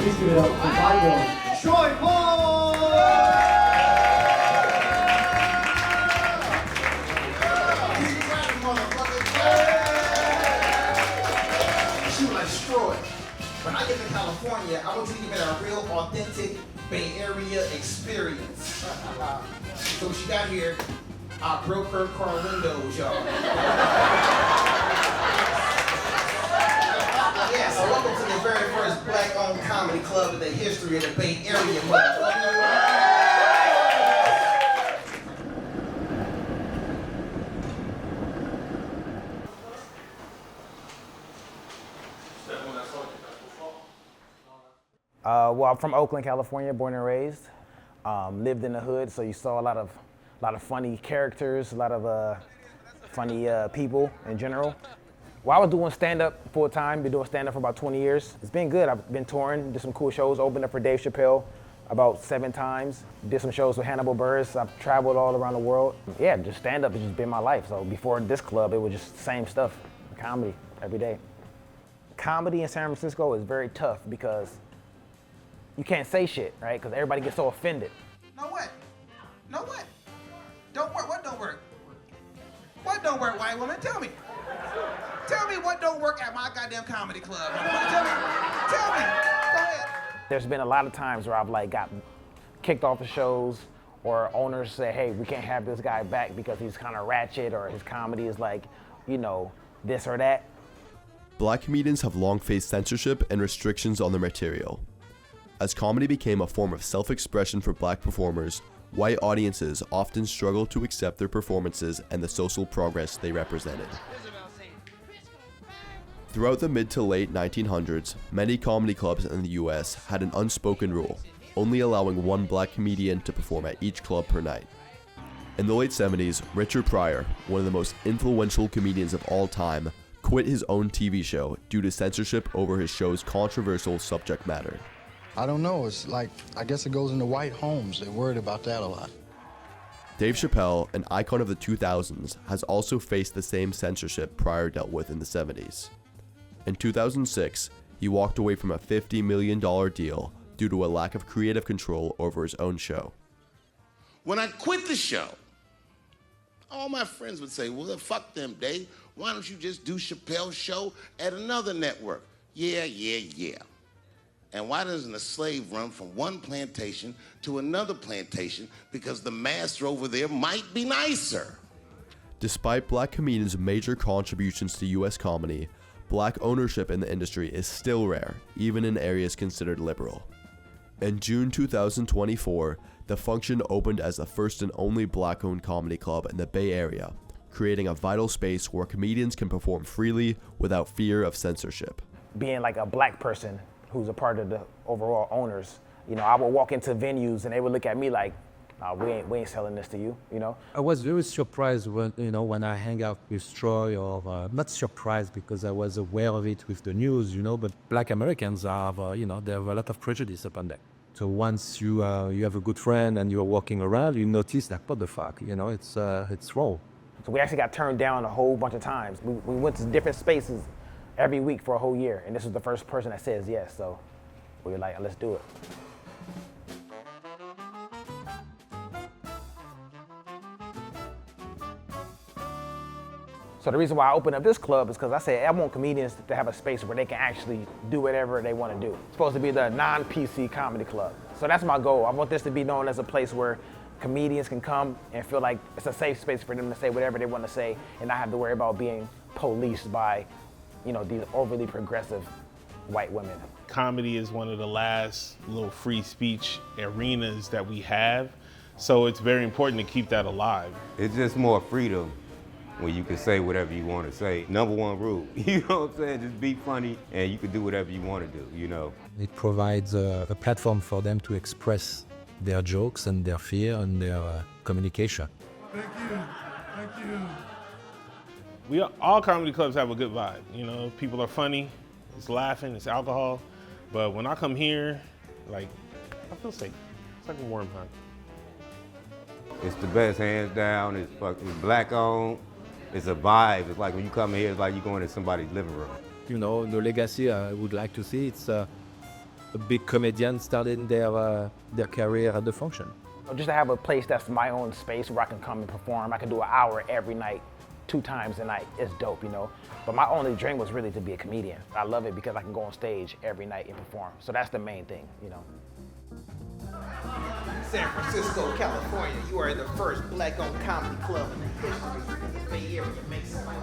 visueel verbaal. Troy Paul! Shoot like Freau. When I get to California, I want you to give it a real authentic Bay Area experience. So what you got here, our broker car windows, y'all. Yeah, so welcome to the very first black-owned comedy club in the history of the Bay Area, motherfucker. Well, I'm from Oakland, California, born and raised. Lived in the hood, so you saw a lot of funny characters, a lot of funny people in general. Well, I was doing stand-up full time, been doing stand-up for about 20 years. It's been good. I've been touring, did some cool shows, opened up for Dave Chappelle about 7 times. Did some shows with Hannibal Buress. I've traveled all around the world. Yeah, just stand-up has just been my life. So before this club, it was just the same stuff, comedy every day. Comedy in San Francisco is very tough because you can't say shit, right? Because everybody gets so offended. No what? No what? Don't work. What don't work? What don't work, white woman? Tell me. Tell me what don't work at my goddamn comedy club. Tell me. Tell me. Go ahead. There's been a lot of times where I've got kicked off of shows, or owners say, hey, we can't have this guy back because he's kind of ratchet, or his comedy is this or that. Black comedians have long faced censorship and restrictions on their material. As comedy became a form of self-expression for black performers, white audiences often struggled to accept their performances and the social progress they represented. Throughout the mid to late 1900s, many comedy clubs in the US had an unspoken rule, only allowing one black comedian to perform at each club per night. In the late 70s, Richard Pryor, one of the most influential comedians of all time, quit his own TV show due to censorship over his show's controversial subject matter. I don't know, it's like, I guess it goes into white homes. They're worried about that a lot. Dave Chappelle, an icon of the 2000s, has also faced the same censorship Pryor dealt with in the 70s. In 2006, he walked away from a $50 million deal due to a lack of creative control over his own show. When I quit the show, all my friends would say, well, fuck them, Dave. Why don't you just do Chappelle's show at another network? Yeah. And why doesn't a slave run from one plantation to another plantation? Because the master over there might be nicer. Despite black comedians' major contributions to US comedy, black ownership in the industry is still rare, even in areas considered liberal. In June 2024, the Function opened as the first and only black-owned comedy club in the Bay Area, creating a vital space where comedians can perform freely without fear of censorship. Being like a black person who's a part of the overall owners, I would walk into venues and they would look at me like, we ain't selling this to you, I was very surprised when I hang out with Troy, or not surprised because I was aware of it with the news, but black Americans have, they have a lot of prejudice upon that. So once you have a good friend and you're walking around, you notice that, what the fuck, it's wrong. So we actually got turned down a whole bunch of times. We went to different spaces every week for a whole year, and this was the first person that says yes, so we were like, let's do it. So the reason why I opened up this club is because I said I want comedians to have a space where they can actually do whatever they want to do. It's supposed to be the non-PC comedy club. So that's my goal. I want this to be known as a place where comedians can come and feel like it's a safe space for them to say whatever they want to say and not have to worry about being policed by, these overly progressive white women. Comedy is one of the last little free speech arenas that we have, so it's very important to keep that alive. It's just more freedom when you can say whatever you want to say. Number one rule, you know what I'm saying? Just be funny and you can do whatever you want to do, It provides a platform for them to express their jokes and their fear and their communication. Thank you. All comedy clubs have a good vibe, people are funny, it's laughing, it's alcohol, but when I come here, I feel safe. It's like a warm hug. It's the best, hands down. It's black owned. It's a vibe. It's like when you come here, it's like you're going to somebody's living room. The legacy I would like to see, it's big comedians starting their career at the Function. Just to have a place that's my own space where I can come and perform. I can do an hour every night, 2 times a night. It's dope, you know. But my only dream was really to be a comedian. I love it because I can go on stage every night and perform. So that's the main thing, you know. San Francisco, California, you are the first black-owned comedy club in the history of the Bay Area. Make some noise.